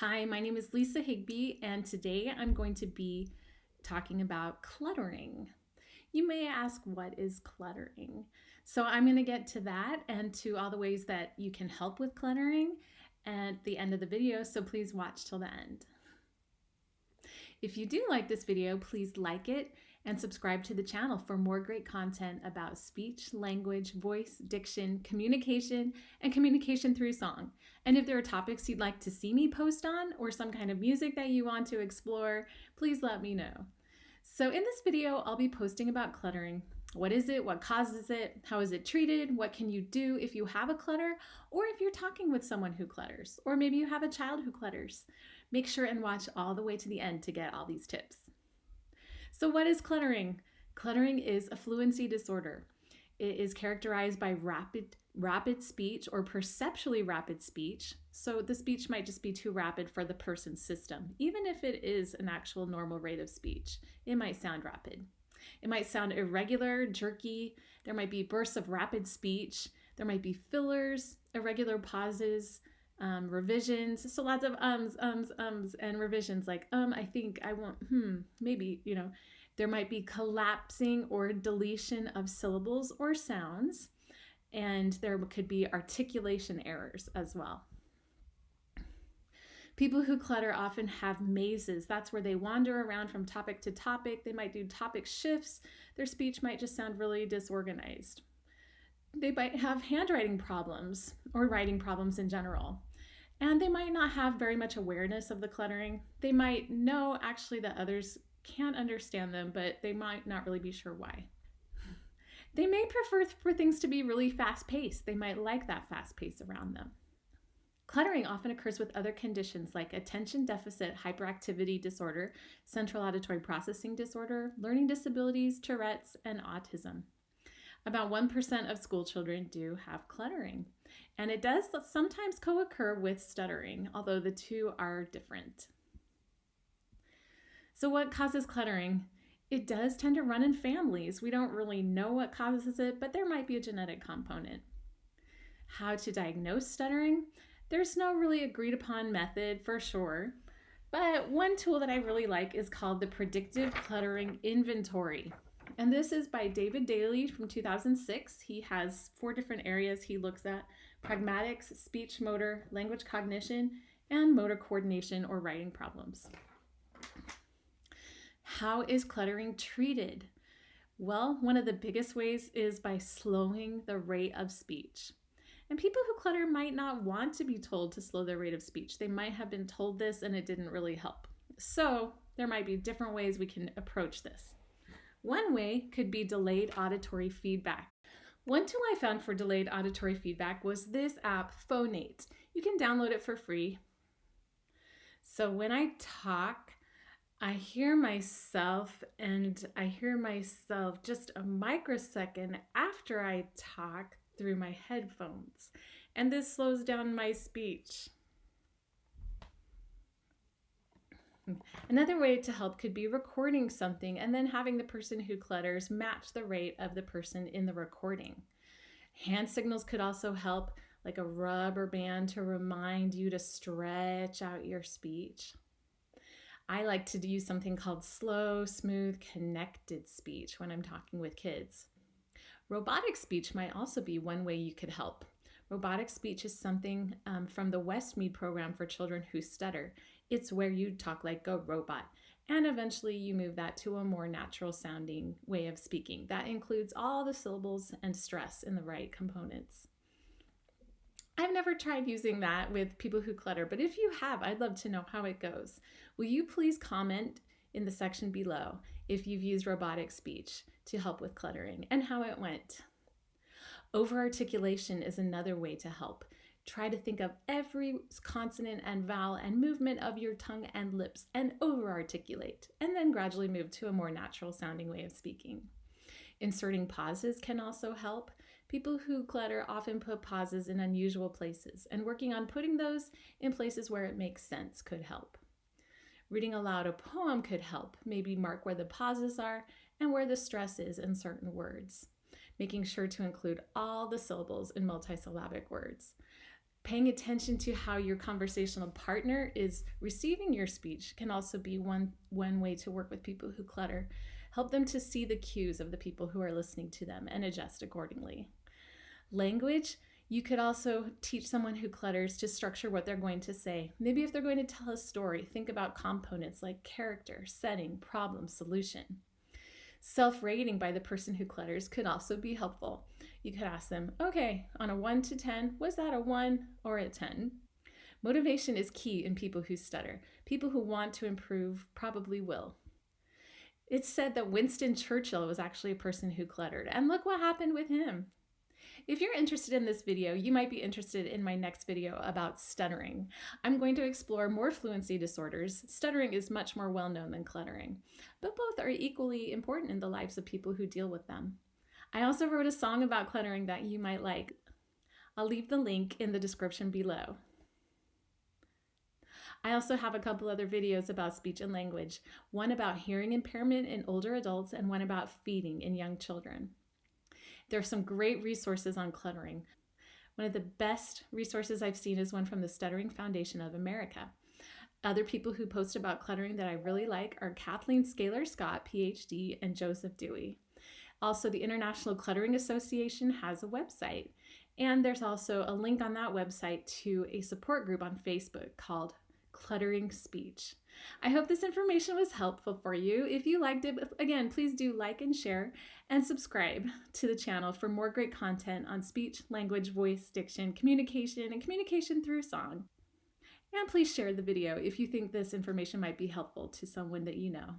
Hi, my name is Lisa Higbee, and today I'm going to be talking about cluttering. You may ask, what is cluttering? So I'm going to get to that and to all the ways that you can help with cluttering at the end of the video, so please watch till the end. If you do like this video, please like it and subscribe to the channel for more great content about speech, language, voice, diction, communication, and communication through song. And if there are topics you'd like to see me post on or some kind of music that you want to explore, please let me know. So in this video, I'll be posting about cluttering. What is it? What causes it? How is it treated? What can you do if you have a clutter or if you're talking with someone who clutters, or maybe you have a child who clutters? Make sure and watch all the way to the end to get all these tips. So what is cluttering? Cluttering is a fluency disorder. It is characterized by rapid speech or perceptually rapid speech. So the speech might just be too rapid for the person's system. Even if it is an actual normal rate of speech, it might sound rapid. It might sound irregular, jerky. There might be bursts of rapid speech. There might be fillers, irregular pauses, revisions. So lots of ums, and revisions like, I think, I won't, maybe, There might be collapsing or deletion of syllables or sounds, and there could be articulation errors as well. People who clutter often have mazes. That's where they wander around from topic to topic. They might do topic shifts. Their speech might just sound really disorganized. They might have handwriting problems or writing problems in general. And they might not have very much awareness of the cluttering. They might know actually that others can't understand them, but they might not really be sure why. They may prefer for things to be really fast-paced. They might like that fast pace around them. Cluttering often occurs with other conditions like attention deficit hyperactivity disorder, central auditory processing disorder, learning disabilities, Tourette's, and autism. About 1% of school children do have cluttering, and it does sometimes co-occur with stuttering, although the two are different. So what causes cluttering? It does tend to run in families. We don't really know what causes it, but there might be a genetic component. How to diagnose stuttering? There's no really agreed upon method for sure, but one tool that I really like is called the Predictive Cluttering Inventory. And this is by David Daly from 2006. He has 4 different areas he looks at: pragmatics, speech motor, language cognition, and motor coordination or writing problems. How is cluttering treated? Well, one of the biggest ways is by slowing the rate of speech. And people who clutter might not want to be told to slow their rate of speech. They might have been told this and it didn't really help. So there might be different ways we can approach this. One way could be delayed auditory feedback. One tool I found for delayed auditory feedback was this app, Phonate. You can download it for free. So when I talk, I hear myself, and I hear myself just a microsecond after I talk through my headphones. And this slows down my speech. Another way to help could be recording something and then having the person who clutters match the rate of the person in the recording. Hand signals could also help, like a rubber band to remind you to stretch out your speech. I like to use something called slow, smooth, connected speech when I'm talking with kids. Robotic speech might also be one way you could help. Robotic speech is something from the Westmead program for children who stutter. It's where you talk like a robot, and eventually you move that to a more natural sounding way of speaking. That includes all the syllables and stress in the right components. I've never tried using that with people who clutter, but if you have, I'd love to know how it goes. Will you please comment in the section below if you've used robotic speech to help with cluttering and how it went? Over-articulation is another way to help. Try to think of every consonant and vowel and movement of your tongue and lips and over-articulate, and then gradually move to a more natural sounding way of speaking. Inserting pauses can also help. People who clutter often put pauses in unusual places, and working on putting those in places where it makes sense could help. Reading aloud a poem could help. Maybe mark where the pauses are and where the stress is in certain words. Making sure to include all the syllables in multisyllabic words. Paying attention to how your conversational partner is receiving your speech can also be one way to work with people who clutter. Help them to see the cues of the people who are listening to them and adjust accordingly. Language, you could also teach someone who clutters to structure what they're going to say. Maybe if they're going to tell a story, think about components like character, setting, problem, solution. Self-rating by the person who clutters could also be helpful. You could ask them, okay, on a 1 to 10, was that a 1 or a 10? Motivation is key in people who stutter. People who want to improve probably will. It's said that Winston Churchill was actually a person who cluttered, and look what happened with him. If you're interested in this video, you might be interested in my next video about stuttering. I'm going to explore more fluency disorders. Stuttering is much more well-known than cluttering, but both are equally important in the lives of people who deal with them. I also wrote a song about cluttering that you might like. I'll leave the link in the description below. I also have a couple other videos about speech and language, one about hearing impairment in older adults and one about feeding in young children. There are some great resources on cluttering. One of the best resources I've seen is one from the Stuttering Foundation of America. Other people who post about cluttering that I really like are Kathleen Scaler-Scott, PhD, and Joseph Dewey. Also, the International Cluttering Association has a website, and there's also a link on that website to a support group on Facebook called Cluttering Speech. I hope this information was helpful for you. If you liked it, again, please do like and share and subscribe to the channel for more great content on speech, language, voice, diction, communication, and communication through song. And please share the video if you think this information might be helpful to someone that you know.